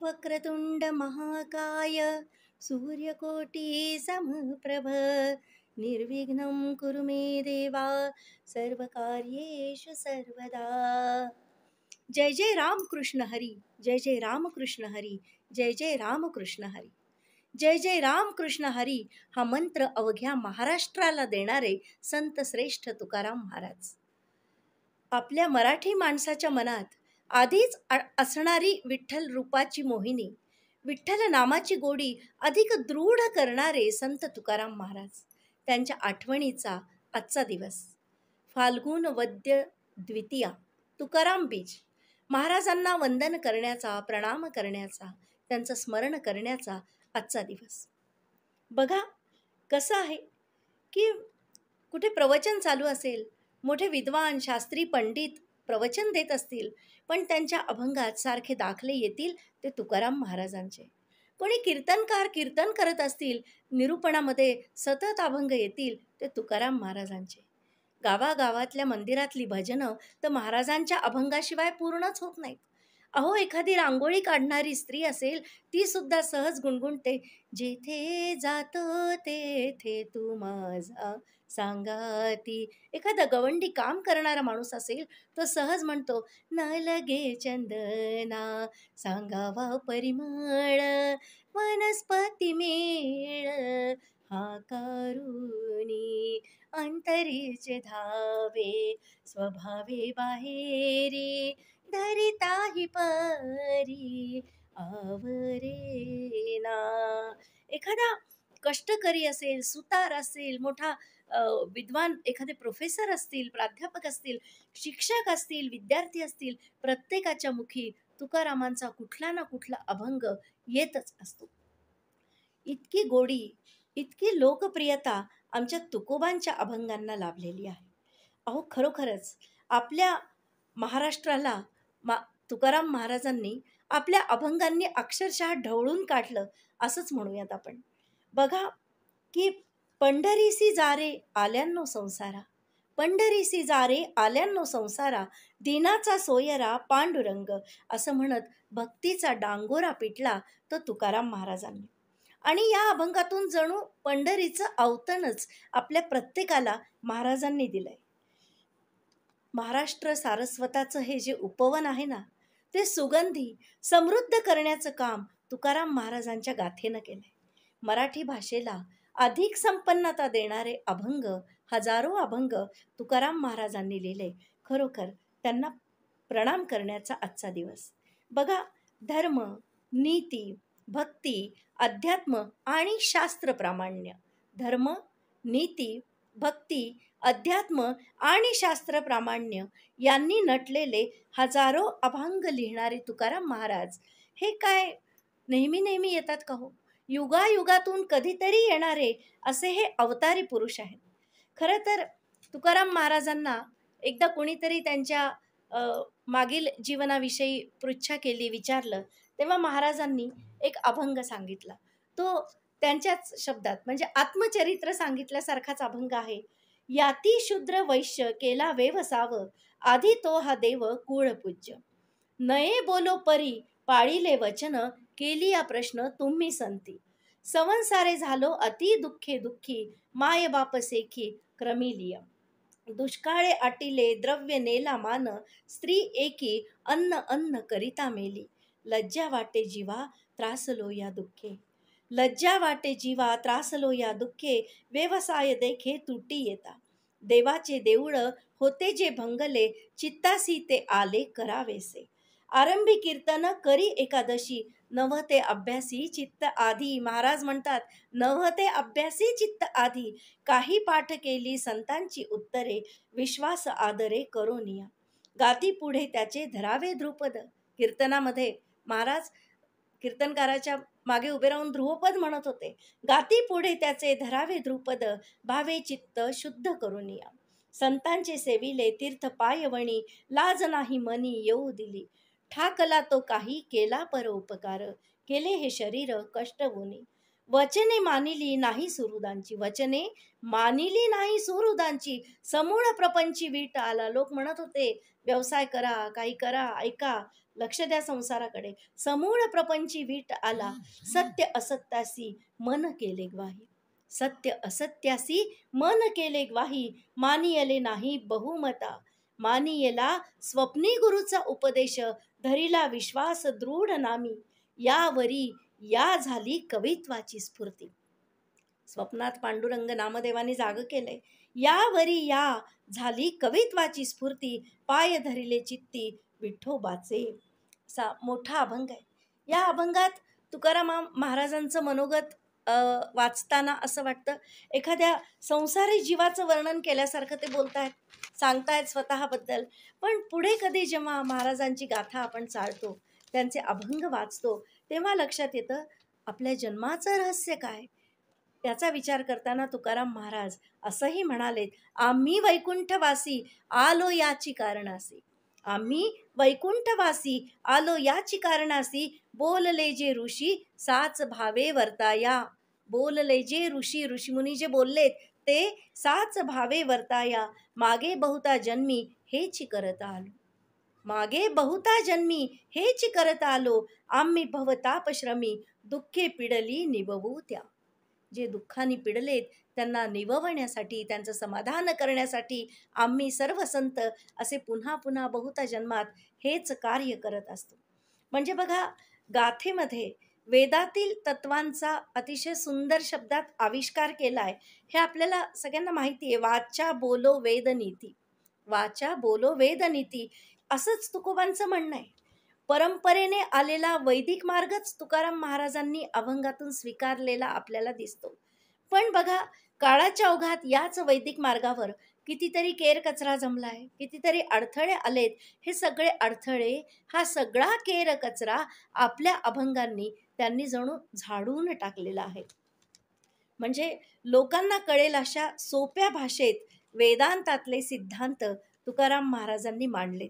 वक्रतुंड महाकाय सूर्यकोटी समप्रभ निर्विघ्नं कुरु मे देवा सर्वकार्येषु सर्वदा. जय जय राम कृष्ण हरी, जय जय राम कृष्ण हरी, जय जय राम कृष्ण हरी. जय जय राम कृष्ण हरी हा मंत्र अवघ्या महाराष्ट्राला देणारे संत श्रेष्ठ तुकाराम महाराज. आपल्या मराठी माणसाच्या मनात आधीच असणारी विठ्ठल रूपाची मोहिनी, विठ्ठल नामाची गोडी अधिक दृढ करणारे संत तुकाराम महाराज. त्यांच्या आठवणीचा आजचा दिवस फाल्गुन वद्य द्वितीया, तुकाराम बीज. महाराजांना वंदन करण्याचा, प्रणाम करण्याचा, त्यांचं स्मरण करण्याचा आजचा दिवस. बघा कसं आहे की कुठे प्रवचन चालू असेल, मोठे विद्वान शास्त्री पंडित प्रवचन देत असतील, पण त्यांच्या अभंगात सारखे दाखले येतील ते तुकाराम महाराजांचे. कोणी कीर्तनकार कीर्तन करत असतील, निरूपणामध्ये सतत अभंग येतील ते तुकाराम महाराजांचे. गावागावातल्या मंदिरातली भजनं तर महाराजांच्या अभंगाशिवाय पूर्णच होत नाहीत. अहो, एखादी रांगोळी काढणारी स्त्री असेल, ती सुद्धा सहज गुणगुणते, जेथे जातो तेथे तू माझा सांगाती. एखादा गवंडी काम करणारा माणूस असेल, तो सहज म्हणतो, न लगे चंदना सांगावा परिमळ वनस्पती मेळ हा कारुणी अंतरीचे धावे स्वभावे बाहेरी धरिताही परी आवरेना. एखादा कष्टकरी असेल, सुतार असेल, मोठा विद्वान एखादे प्रोफेसर असतील, प्राध्यापक असतील, शिक्षक असतील, विद्यार्थी असतील, प्रत्येकाच्या मुखी तुकारामांचा कुठला ना कुठला अभंग येतच असतो. इतकी गोडी, इतकी लोकप्रियता आमच्या तुकोबांच्या अभंगांना लाभलेली आहे. अहो, खरोखरच आपल्या महाराष्ट्राला तुकाराम महाराजांनी आपल्या अभंगांनी अक्षरशः ढवळून काढलं असंच म्हणूयात आपण. बघा की पंढरीसी जारे आल्यांनो संसारा, पंढरीसी जारे आल्यांनो संसारा, दिनाचा सोयरा पांडुरंग, असं म्हणत भक्तीचा डांगोरा पिटला तो तुकाराम महाराजांनी. आणि या अभंगातून जणू पंढरीचं अवतनच आपल्या प्रत्येकाला महाराजांनी दिलंय. महाराष्ट्र सारस्वताचं हे जे उपवन आहे ना, ते सुगंधी समृद्ध करण्याचं काम तुकाराम महाराजांच्या गाथेनं केलंय. मराठी भाषेला अधिक संपन्नता देणारे अभंग, हजारो अभंग तुकाराम महाराजांनी लिहिले. खरोखर त्यांना प्रणाम करण्याचा आजचा दिवस. बघा, धर्म, नीती, भक्ती, अध्यात्म आणि शास्त्र प्रामाण्य, धर्म, नीती, भक्ती, अध्यात्म आणि शास्त्र प्रामाण्य यांनी नटलेले हजारो अभंग लिहिणारे तुकाराम महाराज हे काय नेहमी नेहमी येतात का हो? युगायुगातून कधीतरी येणारे असे हे अवतारी पुरुष आहेत. खरं तर तुकाराम महाराजांना एकदा कोणीतरी त्यांच्या मागील जीवनाविषयी पृच्छा केली, विचारलं, तेव्हा महाराजांनी एक अभंग सांगितला. तो त्यांच्याच शब्दात म्हणजे आत्मचरित्र सांगितल्यासारखाच अभंग आहे. याती शूद्र वैश्य केला वेवसाव, आधी तो हा देव कुळ पूज्य. नये बोलो परी पाळिले वचन, केली या प्रश्न तुम्ही संती. संवसारे झालो अति दुःखे दुःखी, माय बाप सेखी क्रमिलिय. दुष्काळे आटिले द्रव्य नेला मान, स्त्री एकी अन्न अन्न करिता मेली. लज्जा वाटे जीवा त्रासलो या दुःखे, लज्जा वाटे जीवा त्रासलो या दुःखे, व्यवसाय देखे तुटी येता. देवाचे देऊळ होते जे भंगले, चित्तासी ते आले करावेसे. आरंभी कीर्तन करी एकादशी, नव्हते अभ्यासी चित्त आधी. महाराज म्हणतात, नव्हते अभ्यासी चित्त आधी, काही पाठ केली संतांची उत्तरे, विश्वास आदरे करोनिया. गाती पुढे त्याचे धरावे ध्रुपद. कीर्तनामध्ये महाराज कीर्तनकाराच्या मागे उभे राहून ध्रुवपद म्हणत होते. गाती पुढे त्याचे धरावे ध्रुपद, भावे चित्त शुद्ध करुनिया. संतांचे सेविले तीर्थ पायवणी, लाज नाही मनी येऊ दिली. ठाकला तो काही केला परोपकार, केले हे शरीर कष्ट होनी. वचने मानिली नाही सुहृदांची, वचने मानिली नाही सुहृदांची, समूळ प्रपंची वीट आला. लोक म्हणत होते व्यवसाय करा, काही करा, ऐका, लक्ष द्या संसाराकडे. समूळ प्रपंची वीट आला, सत्य असत्यासी मन केले ग्वाही. सत्य असत्यासी मन केले ग्वाही, मानियले नाही बहुमता. मानियला स्वप्नी गुरुचा उपदेश, धरिला विश्वास दृढ नामी. यावरी या झाली कवित्वाची स्फूर्ती. स्वप्नात पांडुरंग नामदेवाने जाग केले. यावरी या झाली कवित्वाची स्फूर्ती, पाय धरिले चित्ती विठोबाचे. असा मोठा अभंग आहे. या अभंगात तुकाराम महाराजांचं मनोगत वाचताना असं वाटतं एखाद्या संसारी जीवाचं वर्णन केल्यासारखं ते बोलतायत, सांगतायत स्वतःबद्दल. पण पुढे कधी जेव्हा महाराजांची गाथा आपण चालतो, त्यांचे अभंग वाचतो, तेव्हा लक्षात येतं आपल्या जन्माचं रहस्य काय. त्याचा विचार करताना तुकाराम महाराज असंही म्हणालेत, आम्ही वैकुंठवासी आलो याची कारणासी. आम्ही वैकुंठवासी आलो याची कारणासी, बोलले जे ऋषी साच भावे वर्ताया. बोलले जे ऋषीमुनी जे बोललेत ते साच भावे वर्ताया. मागे बहुता जन्मी हेची करत आलो. मागे बहुता जन्मी हेची करत आलो, आम्ही भवतापश्रमी दुःखे पिडली निववू त्या. जे दुःखाने पिडलेत त्यांना निववण्यासाठी, त्यांचं समाधान करण्यासाठी आम्ही सर्व संत असे पुन्हा पुन्हा बहुता जन्मात हेच कार्य करत असतो. म्हणजे बघा, गाथेमध्ये वेदातील तत्वांचा अतिशय सुंदर शब्दात आविष्कार केलाय. हे आपल्याला सगळ्यांना माहिती आहे. वाचा बोलो वेदनीती, वाचा बोलो वेदनीती असंच तुकोबांचं म्हणणं आहे. परंपरेने आलेला वैदिक मार्गच तुकाराम महाराजांनी अभंगातून स्वीकारलेला आपल्याला दिसतो. पण बघा, काळाच्या ओघात याच वैदिक मार्गावर कितीतरी केर कचरा जमलाय, कितीतरी अडथळे आलेत. हे सगळे अडथळे, हा सगळा केर कचरा आपल्या अभंगांनी त्यांनी जणू झाडून टाकलेला आहे. म्हणजे लोकांना कळेल अशा सोप्या भाषेत वेदांतातले सिद्धांत तुकाराम महाराजांनी मांडलेत.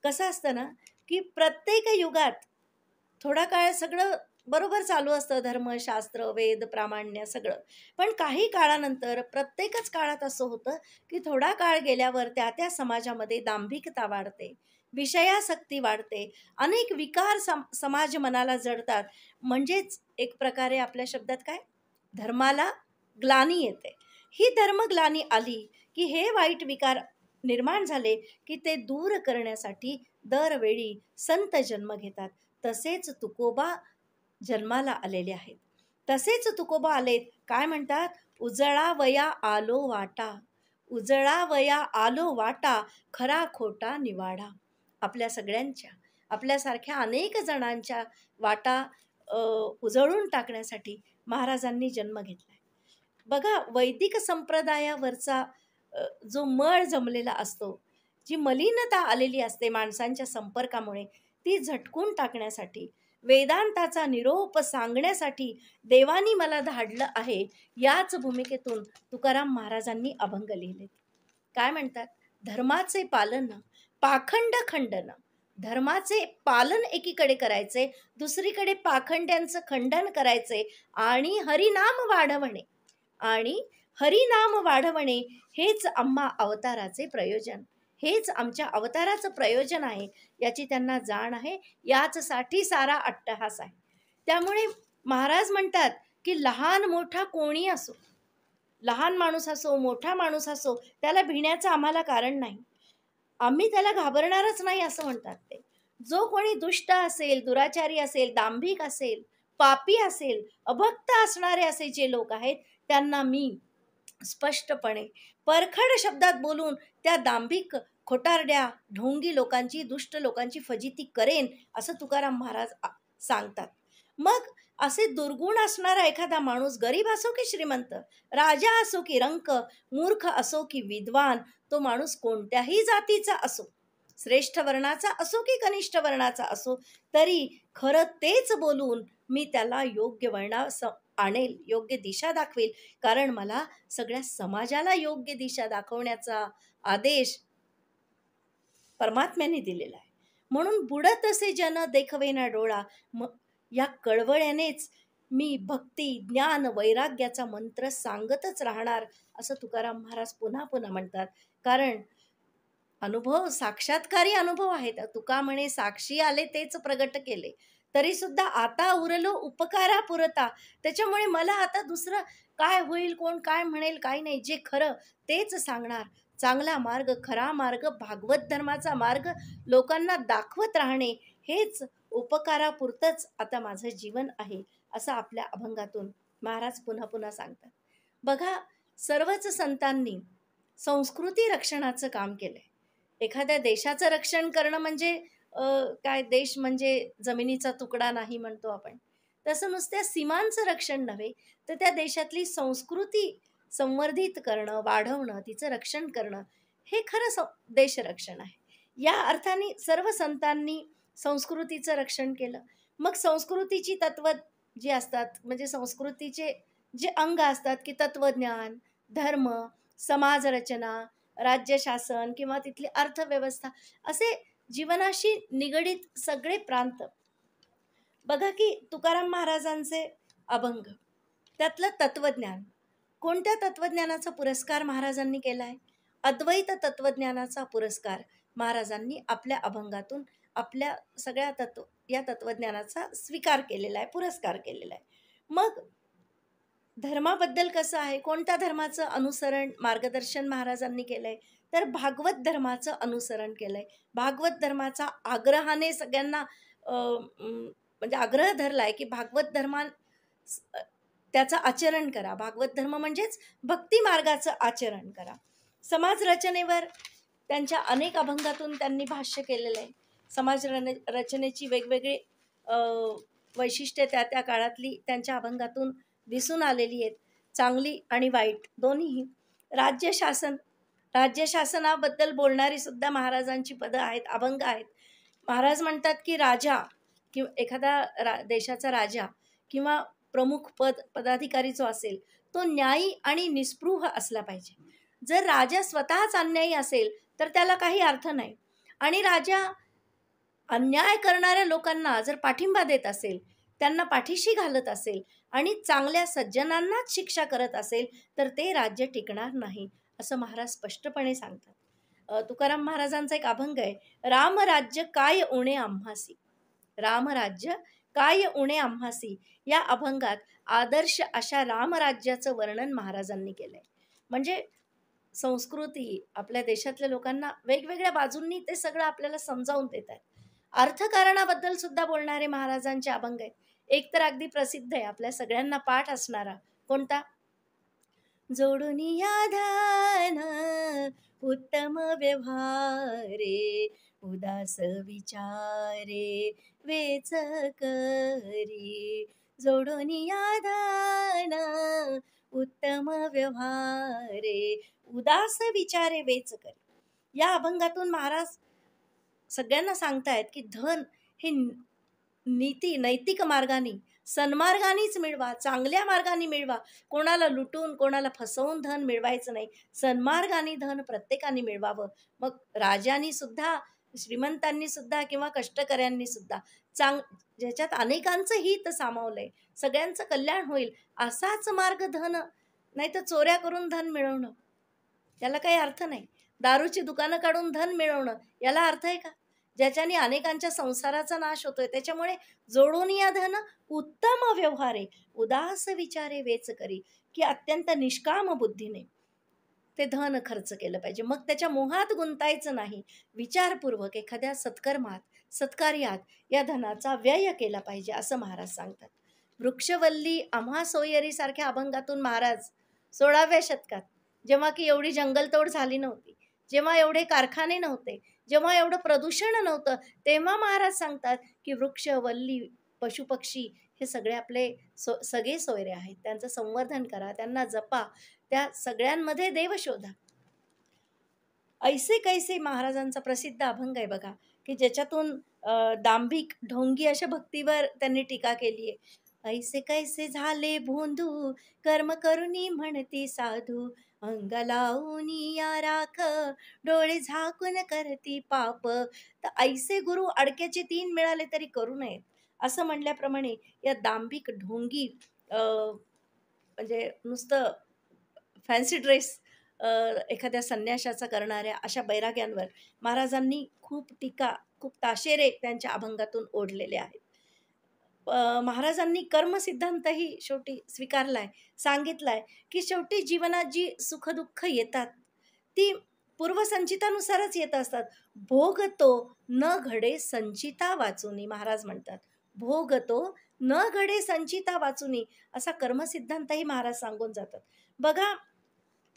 कसं असतं ना, की प्रत्येक युगात थोडा काळ सगळं बरोबर चालू असतं, धर्मशास्त्र वेद प्रामाण्य सगळं. पण काही काळानंतर प्रत्येकच काळात असं होतं की थोडा काळ गेल्यावर त्या त्या समाजामध्ये दांभिकता वाढते, विषयासक्ती वाढते, अनेक विकार समाज मनाला जडतात. म्हणजेच एक प्रकारे आपल्या शब्दात काय, धर्माला ग्लानी येते. ही धर्मग्लानी आली की हे वाईट विकार निर्माण झाले की ते दूर करण्यासाठी दरवेळी संत जन्म घेतात. तसेच तुकोबा जन्माला आलेले आहेत. तसेच तुकोबा आलेत. काय म्हणतात, उजळा वया आलो वाटा, उजळा वया आलो वाटा, खरा खोटा निवाडा. आपल्या सगळ्यांच्या, आपल्यासारख्या अनेक जणांच्या वाटा उजळून टाकण्यासाठी महाराजांनी जन्म घेतलाय. बघा, वैदिक संप्रदायावरचा जो मळ जमलेला असतो, जी मलिनता आलेली असते माणसांच्या संपर्कामुळे, ती झटकून टाकण्यासाठी, वेदांताचा निरोप सांगण्यासाठी देवानी मला धाडलं आहे, याच भूमिकेतून तुकाराम महाराजांनी अभंग लिहिलेत. काय म्हणतात, धर्माचे पालन पाखंड खंडन. धर्माचे पालन एकीकडे करायचे, दुसरीकडे पाखंड्यांचं खंडन करायचे आणि हरिनाम वाढवणे. आणि हरिनाम वाढवणे हेच आम्हा अवताराचे प्रयोजन, हेच आमच्या अवताराचं प्रयोजन आहे, याची त्यांना जाण आहे. याचसाठी सारा अट्टहास आहे. त्यामुळे महाराज म्हणतात की लहान मोठा कोणी असो, लहान माणूस असो मोठा माणूस असो, त्याला भिण्याचं आम्हाला कारण नाही, आम्ही त्याला घाबरणारच नाही असं म्हणतात ते. जो कोणी दुष्ट असेल, दुराचारी असेल, दांभिक असेल, पापी असेल, अभक्त असणारे असे जे लोक आहेत, त्यांना मी स्पष्टपणे परखड शब्दात बोलून त्या दांभिक खोटारड्या ढोंगी लोकांची, दुष्ट लोकांची फजिती करेन असं तुकाराम महाराज सांगतात. मग असे दुर्गुण असणारा एखादा माणूस, गरीब असो की श्रीमंत, राजा असो की रंक, मूर्ख असो की विद्वान, तो माणूस कोणत्याही जातीचा असो, श्रेष्ठ वर्णाचा असो की कनिष्ठ वर्णाचा असो, तरी खरं तेच बोलून मी त्याला योग्य वळणा आणेल, योग्य दिशा दाखवेल. कारण मला सगळ्या समाजाला योग्य दिशा दाखवण्याचा आदेश परमात्म्याने दिलेला आहे. म्हणून बुडत असे जन देखवेना डोळा, या कळवळ्यानेच मी भक्ती ज्ञान वैराग्याचा मंत्र सांगतच राहणार असं तुकाराम महाराज पुन्हा पुन्हा म्हणतात. कारण अनुभव साक्षात्कारी अनुभव आहेत. तुका म्हणे साक्षी आले तेच प्रगट केले. तरी सुद्धा आता उरलो उपकारा पुरता. त्याच्यामुळे मला आता दुसरं काय होईल, कोण काय म्हणेल, काही नाही. जे खरं तेच सांगणार. चांगला मार्ग, खरा मार्ग, भागवत धर्माचा मार्ग लोकांना दाखवत राहणे हेच उपकारापुरतंच आता माझं जीवन आहे, असं आपल्या अभंगातून महाराज पुन्हा पुन्हा सांगतात. बघा, सर्वच संतांनी संस्कृती रक्षणाचं काम केलंय. एखाद्या देशाचं रक्षण करणं म्हणजे काय, देश म्हणजे जमिनीचा तुकडा नाही म्हणतो आपण. तसं नुसत्या सीमांचं रक्षण नव्हे, तर त्या देशातली संस्कृती संवर्धित करणं, वाढवणं, तिचं रक्षण करणं हे खरं देशरक्षण आहे. या अर्थाने सर्व संतांनी संस्कृतीचं रक्षण केलं. मग संस्कृतीची तत्व जी असतात, म्हणजे संस्कृतीचे जे अंग असतात की तत्वज्ञान, धर्म, समाजरचना, राज्यशासन किंवा तिथली अर्थव्यवस्था, असे जीवनाशी निगडीत सगळे प्रांत. बघा की तुकाराम महाराजांचे अभंग, त्यातलं तत्वज्ञान, कोणत्या तत्वज्ञानाचा पुरस्कार महाराजांनी केलाय? अद्वैत तत्वज्ञानाचा पुरस्कार महाराजांनी आपल्या अभंगातून आपल्या सगळ्या या तत्वज्ञानाचा स्वीकार केलेला आहे, पुरस्कार केलेला आहे. मग धर्माबद्दल कसं आहे, कोणत्या धर्माचं अनुसरण, मार्गदर्शन महाराजांनी केलंय? तर भागवत धर्माचं अनुसरण केलंय. भागवत धर्माचा आग्रहाने सगळ्यांना म्हणजे आग्रह धरलाय की भागवत त्याचं आचरण करा. भागवत धर्म म्हणजेच भक्ती मार्गाचं आचरण करा. समाज रचनेवर त्यांच्या अनेक अभंगातून त्यांनी भाष्य केलेलं आहे. समाज रचनेची वेगवेगळी वैशिष्ट्ये त्या त्या काळातली त्यांच्या अभंगातून दिसून आलेली आहेत, चांगली आणि वाईट दोन्ही. राज्यशासनाबद्दल बोलणारी सुद्धा महाराजांची पदं आहेत, अभंग आहेत. महाराज म्हणतात की राजा किंवा एखादा देशाचा राजा किंवा प्रमुख पदाधिकारी जो असेल तो न्यायी आणि निस्पृह असला पाहिजे. जर राजा स्वतःच अन्यायी असेल तर त्याला काही अर्थ नाही. आणि राजा अन्याय करणाऱ्या लोकांना जर पाठिंबा देत असेल, त्यांना पाठीशी घालत असेल आणि चांगल्या सज्जनांनाच शिक्षा करत असेल तर ते राज्य टिकणार नाही, असं महाराज स्पष्टपणे सांगतात. तुकाराम महाराजांचा एक अभंग आहे, रामराज्य काय उणे आम्हासी. रामराज्य काय उणे आम्हासी या अभंगात आदर्श अशा रामराज्याचं वर्णन महाराजांनी केलंय. म्हणजे संस्कृती आपल्या देशातल्या लोकांना वेगवेगळ्या बाजूंनी ते सगळं आपल्याला समजावून देत आहेत. अर्थकारणाबद्दल सुद्धा बोलणारे महाराजांचे अभंग आहेत. एक तर अगदी प्रसिद्ध आहे, आपल्या सगळ्यांना पाठ असणारा, कोणता? जोडून या ध्यान उत्तम व्यवहारे, उदास विचारे वेच करी. जोडून या ध्यान उत्तम व्यवहारे, उदास विचारे वेच करी. या अभंगातून महाराज सगळ्यांना सांगतायत की धन हे नैतिक मार्गाने, सन्मार्गानेच मिळवा, चांगल्या मार्गाने मिळवा. कोणाला लुटून, कोणाला फसवून धन मिळवायचं नाही. सन्मार्गाने धन प्रत्येकाने मिळवावं. मग राजांनी सुद्धा, श्रीमंतांनी सुद्धा किंवा कष्टकऱ्यांनी सुद्धा ज्याच्यात अनेकांचं हित सामावलंय, सगळ्यांचं कल्याण होईल असाच मार्ग धन, नाही तर चोऱ्या करून धन मिळवणं, त्याला काही अर्थ नाही. दारूची दुकानं काढून धन मिळवणं, याला अर्थ आहे का? ज्याच्याने अनेकांच्या संसाराचा नाश होतोय. त्याच्यामुळे जोडून या धन उत्तम व्यवहारे, उदास विचारे वेच करी, की अत्यंत निष्काम बुद्धीने ते धन खर्च केलं पाहिजे. मग त्याच्या मोहात गुंतायचं नाही. विचारपूर्वक एखाद्या सत्कर्मात, सत्कार्यात या धनाचा व्यय केला पाहिजे, असं महाराज सांगतात. वृक्षवल्ली आम्हा सोयरी सारख्या अभंगातून महाराज 16व्या शतकात, जेव्हा की एवढी जंगलतोड झाली नव्हती, जेव्हा एवढे कारखाने नव्हते, जेव्हा एवढं प्रदूषण नव्हतं, तेव्हा महाराज सांगतात की वृक्ष, वल्ली, पशुपक्षी हे सगळे आपले सगळे सोयरे आहेत. त्यांचं संवर्धन करा, त्यांना जपा, त्या सगळ्यांमध्ये देव शोधा. ऐसे कैसे महाराजांचा प्रसिद्ध अभंग आहे बघा, की ज्याच्यातून दांभिक, ढोंगी अशा भक्तीवर त्यांनी टीका केली आहे. ऐसे कैसे झाले भोंदू, कर्म करुनी म्हणती साधू, अंग लावूनी या राख, डोळे झाकून करती पाप. तर ऐसे गुरु अडक्याचे 3 मिळाले तरी करू नयेत, असं म्हणल्याप्रमाणे या दांभिक, ढोंगी म्हणजे नुसतं फॅन्सी ड्रेस एखाद्या संन्याशाचा करणाऱ्या अशा बैराग्यांवर महाराजांनी खूप टीका, खूप ताशेरे त्यांच्या अभंगातून ओढलेले आहेत. महाराजांनी कर्मसिद्धांतही शेवटी स्वीकारलाय, सांगितलाय, की शेवटी जीवनात जी सुख-दुःख येतात, ती पूर्वसंचितानुसारच येत असतात. भोग तो न घडे संचिता वाचुनी महाराज म्हणतात. भोग तो न घडे संचिता वाचुनी असा कर्मसिद्धांतही महाराज सांगून जातात. बघा,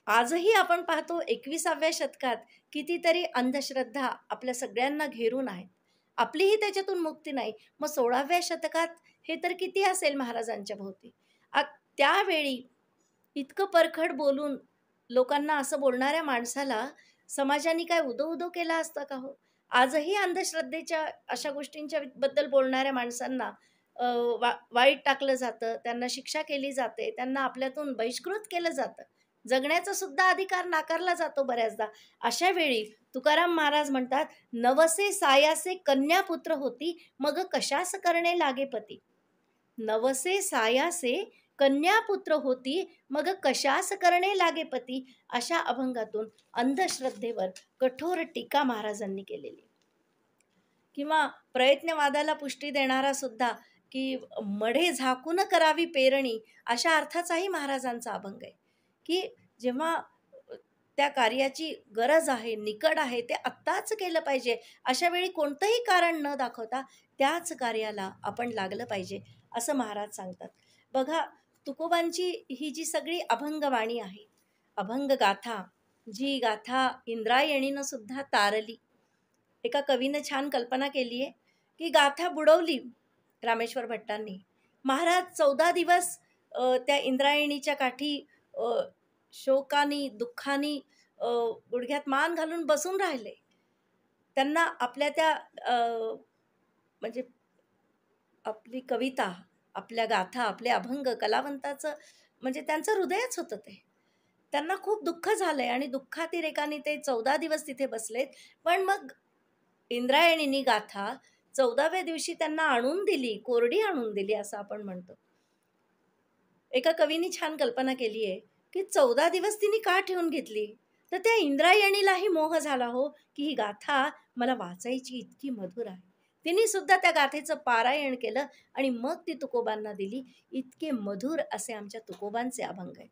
आजही आपण पाहतो 21व्या शतकात कितीतरी अंधश्रद्धा आपल्या सगळ्यांना घेरून आहेत. आपलीही त्याच्यातून मुक्ती नाही. मग 16व्या शतकात हे तर किती असेल महाराजांच्या भोवती. त्यावेळी इतकं परखड बोलून लोकांना असं बोलणाऱ्या माणसाला समाजाने काय उदो-उदो केला असता का हो? आजही अंधश्रद्धेच्या अशा गोष्टींच्या बद्दल बोलणाऱ्या माणसांना वाईट टाकलं जातं, त्यांना शिक्षा केली जाते, त्यांना आपल्यातून बहिष्कृत केलं जातं. जगण्याचा सुद्धा अधिकार नाकारला जातो बऱ्याचदा. अशा वेळी तुकाराम महाराज म्हणतात, "नवसे सायासे कन्यापुत्र होती, मग कशास करणे लागे पती." नवसे सायासे कन्यापुत्र होती, मग कशास करणे लागे पती. अशा अभंगातून अंधश्रद्धेवर कठोर टीका महाराजांनी केलेली. किंवा प्रयत्नवादाला पुष्टी देणारा सुद्धा, की मढे झाकून करावी पेरणी, अशा अर्थाचाही महाराजांचा अभंग आहे, की जेव्हा त्या कार्याची गरज आहे, निकड आहे, ते आत्ताच केलं पाहिजे. अशा वेळी कोणतंही कारण न दाखवता त्याच कार्याला आपण लागलं पाहिजे, असं महाराज सांगतात. बघा, तुकोबांची ही जी सगळी अभंगवाणी आहे, अभंग गाथा, जी गाथा इंद्रायणीनं सुद्धा तारली. एका कवीनं छान कल्पना केली आहे, की गाथा बुडवली रामेश्वर भट्टांनी. महाराज 14 दिवस त्या इंद्रायणीच्या काठी शोकानी, दुःखानी गुडघ्यात मान घालून बसून राहिले. त्यांना आपल्या त्या म्हणजे आपली कविता, आपल्या गाथा, आपले अभंग कलावंताचं म्हणजे त्यांचं हृदयच होतं ते. त्यांना खूप दुःख झालंय आणि दुःखातिरेकाने ते 14 दिवस तिथे बसलेत. पण मग इंद्रायणीनी गाथा 14व्या दिवशी त्यांना आणून दिली, कोरडी आणून दिली असं आपण म्हणतो. एका कवीनी छान कल्पना केली आहे, की 14 दिवस तिने का ठेवून घेतली? तर त्या इंद्रायणीलाही मोह झाला हो, की ही गाथा मला वाचायची, इतकी मधुर आहे. तिने सुद्धा त्या गाथेचं पारायण केलं आणि मग ती तुकोबांना दिली. इतके मधुर असे आमच्या तुकोबांचे अभंग आहेत.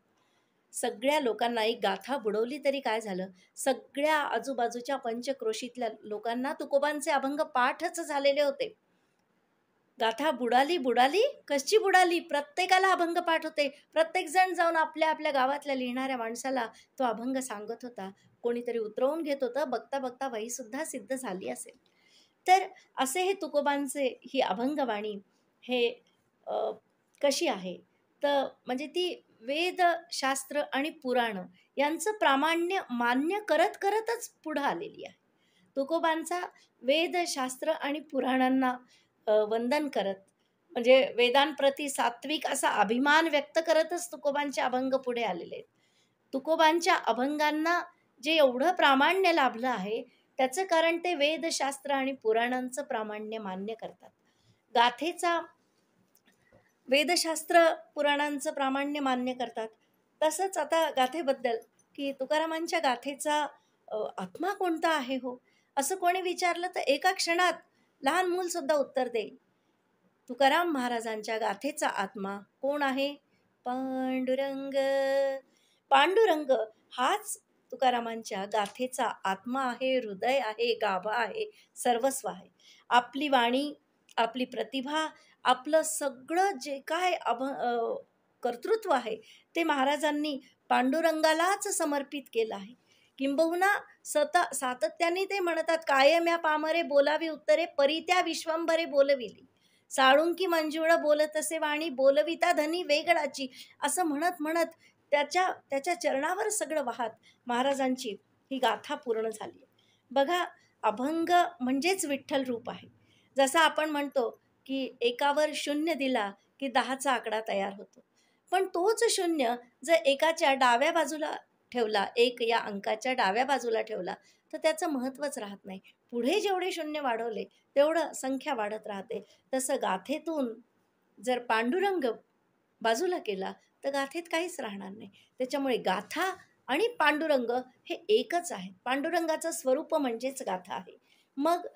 सगळ्या लोकांना एक गाथा बुडवली तरी काय झालं? सगळ्या आजूबाजूच्या पंचक्रोशीतल्या लोकांना तुकोबांचे अभंग पाठच झालेले होते. गाथा बुडाली बुडाली, कशी बुडाली? प्रत्येकाला अभंग पाठ होते. प्रत्येक जण जाऊन आपल्या आपल्या गावातल्या लिहिणाऱ्या माणसाला तो अभंग सांगत होता. कोणीतरी उतरवून घेत होतं. बघता बघता वही सुद्धा सिद्ध झाली असेल. तर असे हे तुकोबांचे ही अभंगवाणी हे कशी आहे? तर म्हणजे ती वेद, शास्त्र आणि पुराण यांचं प्रामाण्य मान्य करत करतच पुढं आलेली आहे. तुकोबांचा वेद, शास्त्र आणि पुराणांना वंदन करत, म्हणजे वेदांप्रती सात्विक असा अभिमान व्यक्त करतच तुकोबांचे अभंग पुढे आलेले आहेत. तुकोबांच्या अभंगांना जे एवढं प्रामाण्य लाभलं आहे, त्याचं कारण ते वेदशास्त्र आणि पुराणांचं प्रामाण्य मान्य करतात. गाथेचा वेदशास्त्र पुराणांचं प्रामाण्य मान्य करतात. तसंच आता गाथेबद्दल, की तुकारामांच्या गाथेचा आत्मा कोणता आहे हो? असं कोणी विचारलं तर एका क्षणात लहान मूल सुद्धा उत्तर देईल. तुकाराम महाराजांच्या गाथेचा आत्मा कोण आहे? पांडुरंग. पांडुरंग हाच तुकारामांच्या गाथेचा आत्मा आहे, हृदय आहे, गाभा आहे, सर्वस्व आहे. आपली वाणी, आपली प्रतिभा, आपलं सगळं जे काय कर्तृत्व आहे ते महाराजांनी पांडुरंगालाच समर्पित केलं आहे. किंबहुना सातत्याने ते म्हणतात, कायम या पामरे बोलावी उत्तरे, परी त्या विश्वंभरे बोलविली. साळुंकी मंजुळ बोलत असे वाणी, बोलविता धनी वेगळाची. असं म्हणत म्हणत त्याच्या चरणावर सगळं वाहत महाराजांची ही गाथा पूर्ण झाली. बघा, अभंग म्हणजेच विठ्ठल रूप आहे. जसं आपण म्हणतो, की एकावर शून्य दिला की 10चा आकडा तयार होतो. पण तोच शून्य जर एकाच्या डाव्या बाजूला ठेवला, एक या अंकाच्या डाव्या बाजूला ठेवला, तर त्याचं महत्त्वच राहत नाही. पुढे जेवढे शून्य वाढवले तेवढं संख्या वाढत राहते. तसं गाथेतून जर पांडुरंग बाजूला केला तर गाथेत काहीच राहणार नाही. त्याच्यामुळे गाथा आणि पांडुरंग हे एकच आहे. पांडुरंगाचं स्वरूप म्हणजेच गाथा आहे. मग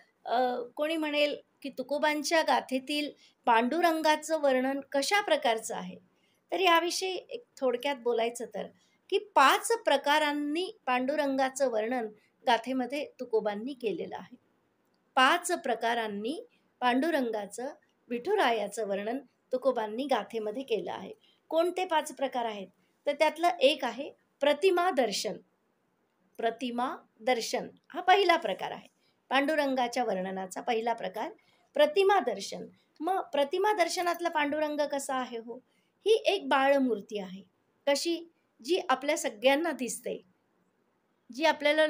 कोणी म्हणेल की तुकोबांच्या गाथेतील पांडुरंगाचं वर्णन कशा प्रकारचं आहे? तर याविषयी एक थोडक्यात बोलायचं तर, की 5 प्रकारांनी पांडुरंगाचं वर्णन गाथेमध्ये तुकोबांनी केलेलं आहे. 5 प्रकारांनी पांडुरंगाचं, विठुरायाचं वर्णन तुकोबांनी गाथेमध्ये केलं आहे. कोणते 5 प्रकार आहेत? तर त्यातलं एक आहे प्रतिमा दर्शन. प्रतिमा दर्शन हा पहिला प्रकार आहे. पांडुरंगाच्या वर्णनाचा पहिला प्रकार प्रतिमा दर्शन. मग प्रतिमा दर्शनातला पांडुरंग कसा आहे हो? ही एक बाळमूर्ती आहे. कशी? जी आपल्या सगळ्यांना दिसते, जी आपल्याला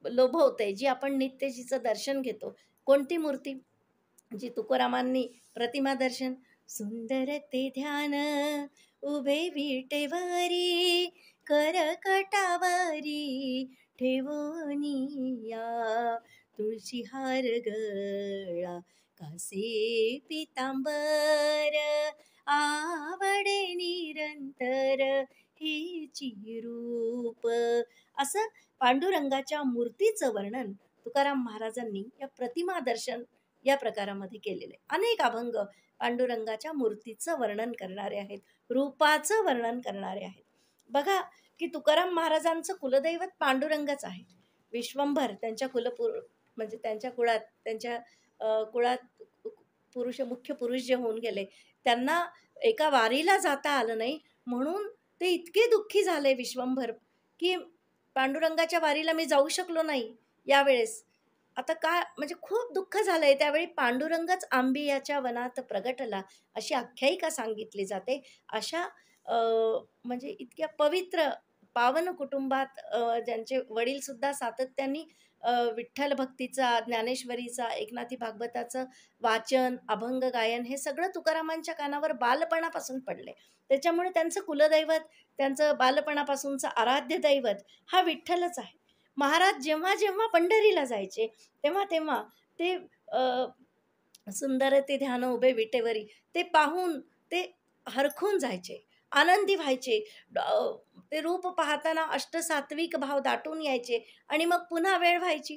लोभवते, जी आपण नित्य जिचं दर्शन घेतो. कोणती मूर्ती? जी तुकोरामांनी प्रतिमा दर्शन, सुंदर ते ध्यान उभे विटेवरी करकटावरी ठेवोनिया तुळशी हार गळा कासे पितांबर आवडे निरंतर हे रूप. असं पांडुरंगाच्या मूर्तीचं वर्णन तुकाराम महाराजांनी या प्रतिमा दर्शन या प्रकारामध्ये केलेले. अनेक अभंग पांडुरंगाच्या मूर्तीचं वर्णन करणारे आहेत, रूपाचं वर्णन करणारे आहेत. बघा की तुकाराम महाराजांचं कुलदैवत पांडुरंगच आहे. विश्वंभर त्यांच्या म्हणजे त्यांच्या कुळात, त्यांच्या कुळात मुख्य पुरुष जे होऊन गेले, त्यांना एका वारीला जाता आलं नाही, म्हणून ते इतके दुःखी झाले विश्वंभर, की पांडुरंगाच्या वारीला मी जाऊ शकलो नाही यावेळेस. आता काय म्हणजे खूप दुःख झालंय. त्यावेळी पांडुरंगच आंबियाच्या वनात प्रगटला अशी आख्यायिका सांगितली जाते. अशा म्हणजे इतक्या पवित्र पावन कुटुंबात ज्यांचे वडील सुद्धा सातत्याने विठ्ठल भक्तीचा, ज्ञानेश्वरीचा, एकनाथी भागवताचं वाचन, अभंग गायन हे सगळं तुकारामांच्या कानावर बालपणापासून पडले. त्याच्यामुळे त्यांचं कुलदैवत, त्यांचं बालपणापासूनचं आराध्य दैवत हा विठ्ठलच आहे. महाराज जेव्हा जेव्हा पंढरीला जायचे तेव्हा तेव्हा ते सुंदर ते ध्यान उभे विटेवरी ते पाहून ते हरखून जायचे, आनंदी व्हायचे. ते रूप पाहताना अष्टसात्विक भाव दाटून यायचे आणि मग पुन्हा वेळ व्हायची.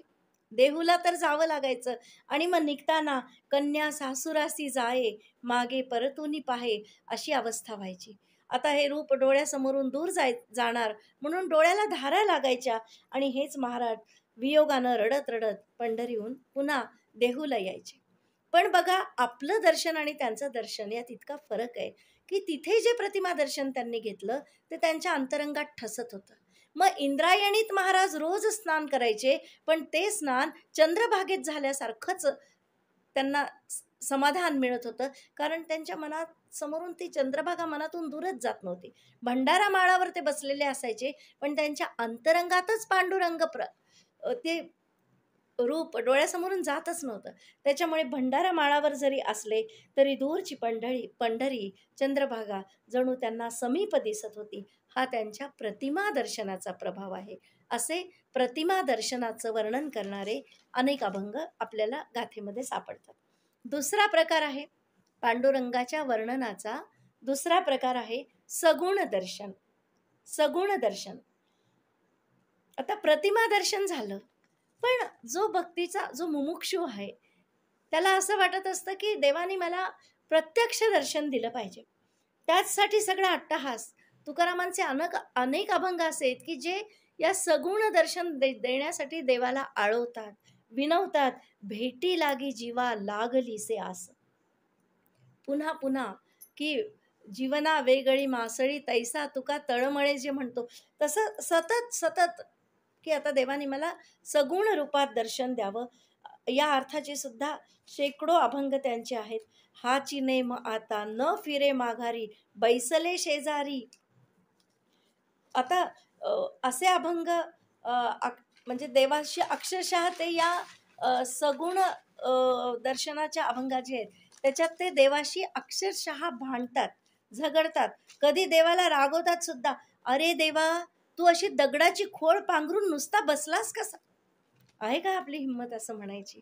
देहूला तर जावं लागायचं आणि मग निघताना कन्या सासुरासी जाये मागे परतूनी पाहे अशी अवस्था व्हायची. आता हे रूप डोळ्यासमोरून दूर जाणार म्हणून डोळ्याला धारा लागायच्या आणि हेच महाराज वियोगानं रडत रडत पंढरीहून पुन्हा देहूला यायचे. पण बघा आपलं दर्शन आणि त्यांचं दर्शन यात इतका फरक आहे की तिथे जे प्रतिमा दर्शन त्यांनी घेतलं ते त्यांच्या अंतरंगात ठसत होतं. मग इंद्रायणीत महाराज रोज स्नान करायचे, पण ते स्नान चंद्रभागेत झाल्यासारखंच त्यांना समाधान मिळत होतं, कारण त्यांच्या मनात समोरून ती चंद्रभागा मनातून दूरच जात नव्हती. भंडारा माळावर ते बसलेले असायचे, पण त्यांच्या अंतरंगातच पांडुरंग ते रूप डोळ्यासमोरून जातच नव्हतं. त्याच्यामुळे भंडारा माळावर जरी असले तरी दूरची पंढरी चंद्रभागा जणू त्यांना समीप दिसत होती. हा त्यांच्या प्रतिमा दर्शनाचा प्रभाव आहे. असे प्रतिमा दर्शनाचं वर्णन करणारे अनेक अभंग आपल्याला गाथेमध्ये सापडतात. दुसरा प्रकार आहे पांडुरंगाच्या वर्णनाचा, दुसरा प्रकार आहे सगुण दर्शन. सगुण दर्शन. आता प्रतिमा दर्शन झालं, पण जो भक्तीचा जो मुमुक्षू आहे त्याला असं वाटत असतं की देवाने मला प्रत्यक्ष दर्शन दिलं पाहिजे. त्याचसाठी सगळा अट्टहास. तुकारामांचे अनेक अभंग असे आहेत की जे या सगुण दर्शन देण्यासाठी देवाला आळवतात, विनवतात. भेटी लागी जीवा लागलीसे आस. पुन्हा पुन्हा की जीवना वेगळी मासळी तैसा तुका तळमळे जे म्हणतो तसं सतत सतत की आता देवाने मला सगुण रूपात दर्शन द्यावं. या अर्थाचे सुद्धा शेकडो अभंग त्यांचे आहेत. हाची नेम आता न फिरे माघारी बैसले शेजारी. आता असे अभंग म्हणजे देवाशी अक्षरशः ते या सगुण दर्शनाच्या अभंगा जे आहेत त्याच्यात ते देवाशी अक्षरशः भांडतात, झगडतात, कधी देवाला रागवतात सुद्धा. अरे देवा, तू अशी दगडाची खोळ पांघरून नुसता बसलास कसा? आहे का आपली हिंमत असं म्हणायची?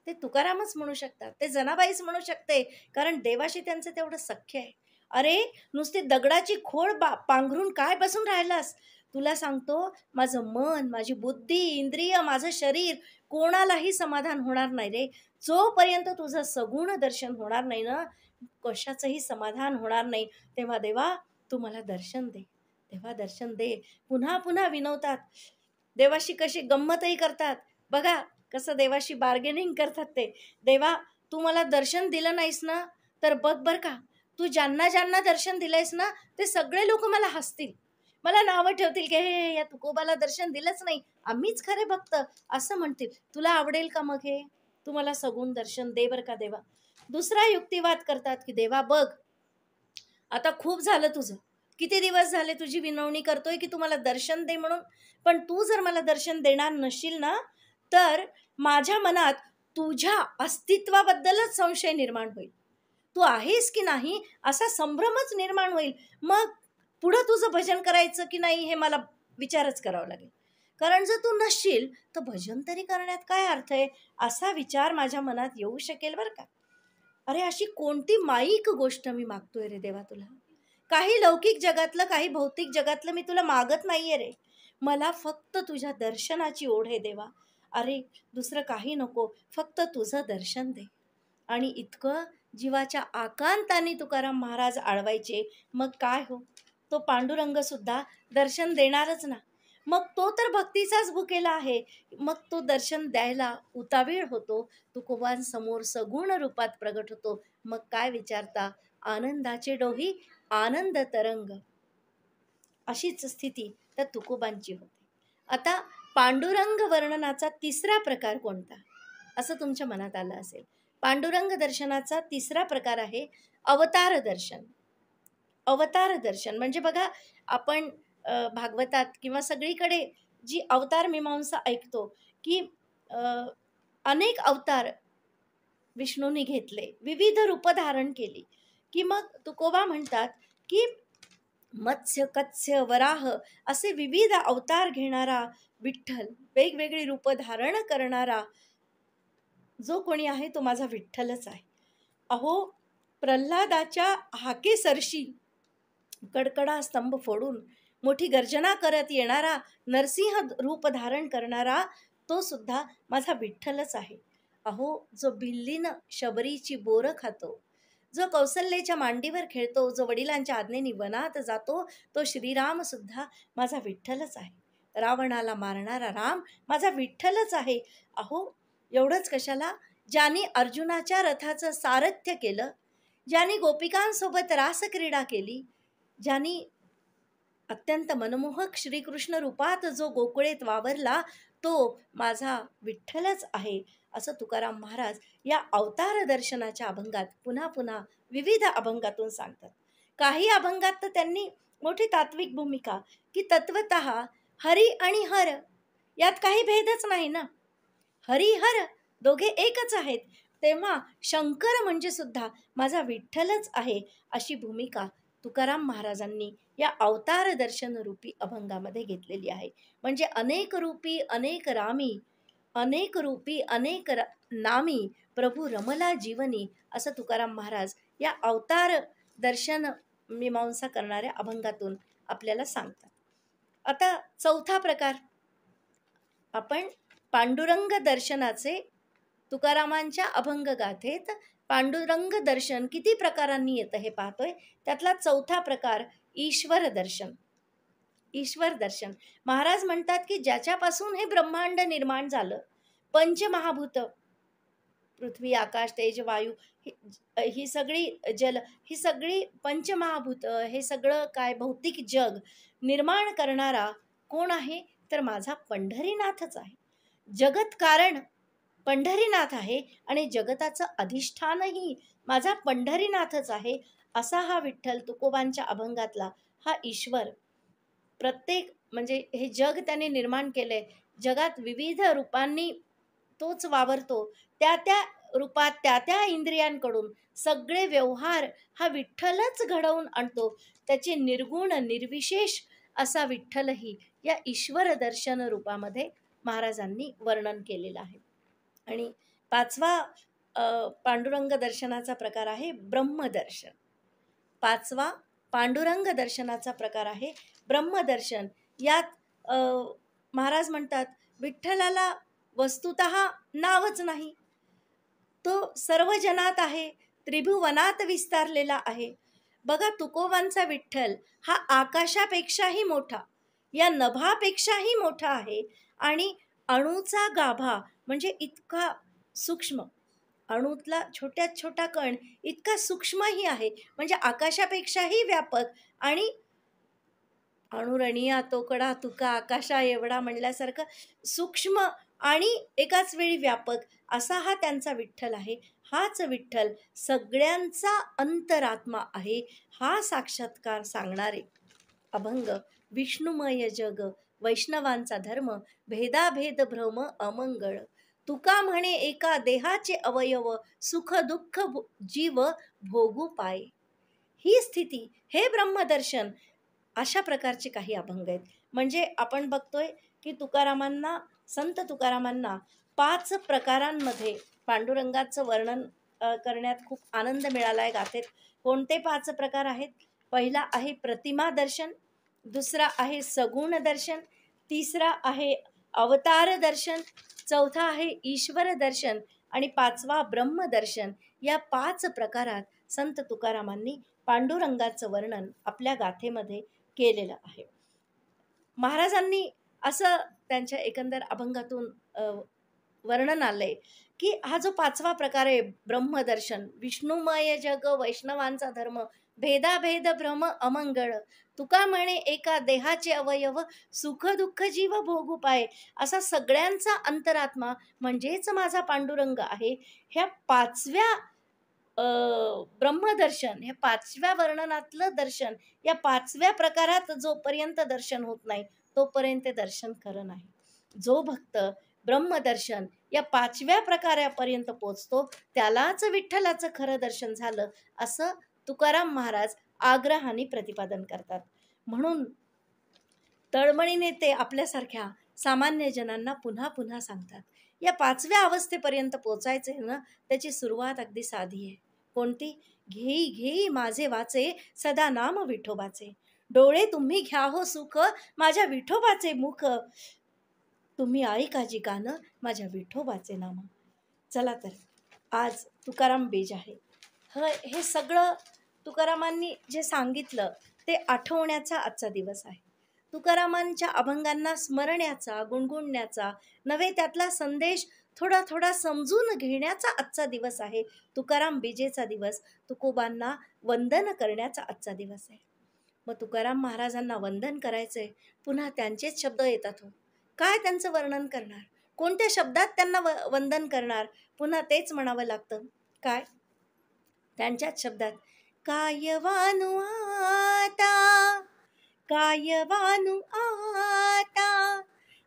ते तुकारामच म्हणू शकतात, ते जनाबाईच म्हणू शकते, कारण देवाशी त्यांचं तेवढं सख्य आहे. अरे नुसती दगडाची खोड पांघरून काय बसून राहिलास? तुला सांगतो, माझं मन, माझी बुद्धी, इंद्रिय, माझं शरीर कोणालाही समाधान होणार नाही रे. जोपर्यंत तुझं सगुण दर्शन होणार नाही ना, कशाचंही समाधान होणार नाही. तेव्हा देवा तू मला दर्शन दे, तेव्हा दर्शन दे. पुन्हा पुन्हा विनवतात. देवाशी कशी गंमतही करतात. बघा कसं देवाशी बार्गेनिंग करतात ते. देवा तू मला दर्शन दिलं नाहीस ना, तर बघ बर का, तू ज्यांना ज्यांना दर्शन दिलंयस ना, ते सगळे लोक मला हसतील, मला नावं ठेवतील की हे या तुकोबाला दर्शन दिलंच नाही, आम्हीच खरे भक्त असं म्हणतील. तुला आवडेल का मग हे? तू मला सगुण दर्शन दे बर का देवा. दुसरा युक्तिवाद करतात की देवा बघ, आता खूप झालं तुझं, किती दिवस झाले तुझी विनवणी करतोय की तू मला दर्शन दे म्हणून, पण तू जर मला दर्शन देणार नशील ना, तर माझ्या मनात तुझ्या अस्तित्वाबद्दलच संशय निर्माण होईल. तू आहेस की नाही असा संभ्रमच निर्माण होईल. मग पुढं तुझं भजन करायचं की नाही हे मला विचारच करावा लागेल. कारण जर तू नसशील तर भजन तरी करण्यात काय अर्थ आहे, असा विचार माझ्या मनात येऊ शकेल बरं का. अरे अशी कोणती माईक गोष्ट मी मागतोय रे देवा तुला? काही लौकिक जगातलं, काही भौतिक जगातलं मी तुला मागत नाहीये रे. मला फक्त तुझ्या दर्शनाची ओढ आहे देवा. अरे दुसरं काही नको, फक्त तुझं दर्शन दे. आणि इतकं जीवाच्या आकांताने तुकाराम महाराज आळवायचे. मग काय हो, तो पांडुरंग सुद्धा दर्शन देणारच ना. मग तो तर भक्तीचाच भुकेला आहे, मग तो दर्शन द्यायला उतावीळ होतो, तुकोबांसमोर सगुण रूपात प्रगट होतो. मग काय विचारता, आनंदाचे डोही आनंद तरंग, अशीच स्थिती त्या तुकोबांची होती. आता पांडुरंग वर्णनाचा तिसरा प्रकार कोणता, असं तुमच्या मनात आलं असेल. पांडुरंग दर्शनाचा तिसरा प्रकार आहे अवतार दर्शन. अवतार दर्शन म्हणजे बघा, आपण भागवतात किंवा सगळीकडे जी अवतार मीमांसा ऐकतो की अ, अनेक अवतार विष्णूने घेतले, विविध रूप धारण केली, की मग तुकोबा म्हणतात की मत्स्य, कत्स्य, वराह असे विविध अवतार घेणारा विठ्ठल, वेगवेगळी रूप धारण करणारा जो कोणी आहे तो माझा विठ्ठलच आहे. अहो प्रल्हादाच्या हाकेसरशी कडकडा स्तंभ फोडून मोठी गर्जना करत येणारा, नरसिंह रूप धारण करणारा तो सुद्धा माझा विठ्ठलच आहे. अहो जो बिल्लीनं शबरीची बोरं खातो, जो कौसल्याच्या मांडीवर खेळतो, जो वडिलांच्या आज्ञेने वनात जातो, तो श्रीराम सुद्धा माझा विठ्ठलच आहे. रावणाला मारणारा राम माझा विठ्ठलच आहे. अहो एवढंच कशाला, ज्यांनी अर्जुनाच्या रथाचं सारथ्य केलं, ज्यांनी गोपिकांसोबत रासक्रीडा केली, ज्यांनी अत्यंत मनमोहक श्रीकृष्ण रूपात जो गोकुळेत वावरला, तो माझा विठ्ठलच आहे, असं तुकाराम महाराज या अवतार दर्शनाच्या अभंगात पुन्हा पुन्हा विविध अभंगातून सांगतात. काही अभंगात तर त्यांनी मोठी तात्विक भूमिका की तत्वतः हरी आणि हर यात काही भेदच नाही ना, हरी हर दोघे एकच आहेत, तेव्हा शंकर म्हणजे सुद्धा माझा विठ्ठलच आहे, अशी भूमिका तुकाराम महाराजांनी या अवतार दर्शन रूपी अभंगामध्ये घेतलेली आहे. म्हणजे अनेक रूपी अनेक रामी, अनेक रूपी अनेक नामी, प्रभू रमला जीवनी, असं तुकाराम महाराज या अवतार दर्शन मीमांसा करणाऱ्या अभंगातून आपल्याला सांगतात. आता चौथा प्रकार, आपण पांडुरंग दर्शनाचे तुकारामांच्या अभंग गाथेत पांडुरंग दर्शन किती प्रकारांनी येतं हे पाहतोय. त्यातला चौथा प्रकार ईश्वर दर्शन. ईश्वर दर्शन महाराज म्हणतात की ज्याच्यापासून हे ब्रह्मांड निर्माण झालं, पंचमहाभूत पृथ्वी आकाश तेज वायू ही सगळी जल, ही सगळी पंचमहाभूत, हे सगळं काय भौतिक जग निर्माण करणारा कोण आहे, तर माझा पंढरीनाथच आहे. जगत कारण पंढरीनाथ आहे आणि जगताचं अधिष्ठानही माझा पंढरीनाथच आहे, असा हा विठ्ठल तुकोबांच्या अभंगातला हा ईश्वर. प्रत्येक म्हणजे हे जग त्याने निर्माण केलंय, जगात विविध रूपांनी तोच वावरतो, त्या त्या रूपात त्या त्या इंद्रियांकडून सगळे व्यवहार हा विठ्ठलच घडवून आणतो. त्याचे निर्गुण निर्विशेष असा विठ्ठलही या ईश्वर दर्शन रूपामध्ये महाराजांनी वर्णन केलेलं आहे. आणि पाचवा पांडुरंग दर्शनाचा प्रकार आहे ब्रह्मदर्शन. पाचवा पांडुरंग दर्शनाचा प्रकार आहे ब्रह्मदर्शन. यात महाराज म्हणतात विठ्ठलाला वस्तुतः नावच नाही, तो सर्व जनात आहे, त्रिभुवनात विस्तारलेला आहे. बघा, तुकोबांचा विठ्ठल हा आकाशापेक्षाही मोठा, या नभापेक्षाही मोठा आहे आणि अणूचा गाभा म्हणजे इतका सूक्ष्म, अणूतला छोट्यात छोटा कण इतका सूक्ष्मही आहे, म्हणजे आकाशापेक्षाही व्यापक. आणि अणुरणिया तो कडा तुका आकाशा एवढा म्हणल्यासारखं सूक्ष्म आणि एकाच वेळी व्यापक असा हा त्यांचा विठ्ठल आहे. हाच विठ्ठल सगळ्यांचा अंतरात्मा आहे. हा साक्षात्कार सांगणारे अभंग विष्णुमय जग वैष्णवांचा धर्म भेदाभेद भ्रम अमंगळ. तुका म्हणे एका देहाचे अवयव सुख दुःख जीव भोगू पाय. ही स्थिती, हे ब्रह्मदर्शन, अशा प्रकारचे काही अभंग आहेत. म्हणजे आपण बघतोय की संत तुकारामांना 5 प्रकारांमध्ये पांडुरंगाचं वर्णन करण्यात खूप आनंद मिळाला आहे गाथेत. कोणते 5 प्रकार आहेत? पहिला आहे प्रतिमा दर्शन, दुसरा आहे सगुण दर्शन, तिसरा आहे अवतार दर्शन, चौथा आहे ईश्वर दर्शन आणि 5वा ब्रह्मदर्शन. या 5 प्रकारात संत तुकारामांनी पांडुरंगाचं वर्णन आपल्या गाथेमध्ये केलेलं आहे. महाराजांनी असं त्यांच्या एकंदर अभंगातून वर्णन आलंय की हा जो 5वा प्रकार आहे ब्रह्मदर्शन, विष्णुमय जग वैष्णवांचा धर्म भेदाभेद भ्रम अमंगळ. तुका म्हणे एका देहाचे अवयव सुख दुःख जीव भोगू पाय. असा सगळ्यांचा अंतरात्मा म्हणजेच माझा पांडुरंग आहे. ह्या 5व्या ब्रह्मदर्शन, ह्या 5व्या वर्णनातलं दर्शन, या 5व्या प्रकारात जोपर्यंत दर्शन होत नाही तोपर्यंत दर्शन खरं नाही. जो भक्त ब्रह्मदर्शन या 5व्या प्रकारापर्यंत पोचतो त्यालाच विठ्ठलाचं खरं दर्शन झालं, असं तुकाराम महाराज आग्रहाने प्रतिपादन करतात. म्हणून तळमळीने ते आपल्यासारख्या सामान्य जनांना पुन्हा पुन्हा सांगतात, या 5व्या अवस्थेपर्यंत पोचायचे ना, त्याची सुरुवात अगदी साधी आहे. कोणती? घेई घेई माझे वाचे सदा नाम विठोबाचे. डोळे तुम्ही घ्या हो सुख माझ्या विठोबाचे मुख. तुम्ही ऐकाजी गाणं माझ्या विठोबाचे नाम. चला तर आज तुकाराम बीज आहे. हे सगळं तुकारामांनी जे सांगितलं ते आठवण्याचा आजचा दिवस आहे. तुकारामांच्या अभंगांना स्मरण्याचा, गुणगुणण्याचा नव्हे, त्यातला संदेश थोडा थोडा समजून घेण्याचा आजचा दिवस आहे. तुकाराम बीजेचा दिवस, तुकोबांना वंदन करण्याचा आजचा दिवस आहे. मग तुकाराम महाराजांना वंदन करायचंय, पुन्हा त्यांचेच शब्द येतात हो. काय त्यांचं वर्णन करणार? कोणत्या शब्दात त्यांना वंदन करणार? पुन्हा तेच म्हणावं लागतं. काय? त्यांच्याच शब्दात, कायवानु आता कायवानु आता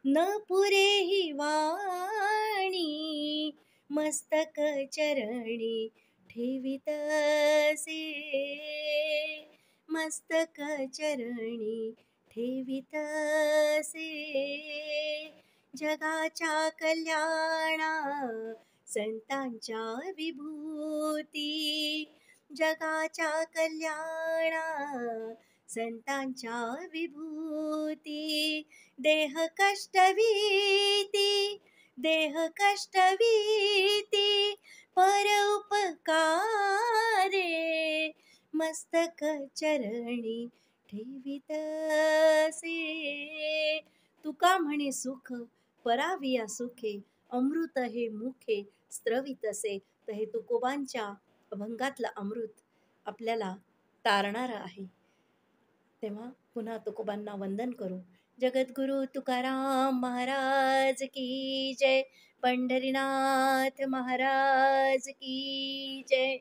न पुरे ही वाणी मस्तक चरणी ठेवितसे. मस्तक चरणी ठेवितसे. जगाच्या कल्याणा संतांच्या विभूती. जगाच्या कल्याणा संतांच्या विभूती. देह कष्टवीती देह कष्टवीती पर उपकारे मस्तक चरणी ठेवितसे. तुका म्हणे सुख पराविया सुखे अमृत हे मुखे स्त्रवितसे. तर हे तुकोबांच्या अभंगातलं अमृत आपल्याला तारणार आहे. तेव्हा पुन्हा तुकोबांना वंदन करू. जगद्गुरु तुकाराम महाराज की जय. पंढरीनाथ महाराज की जय.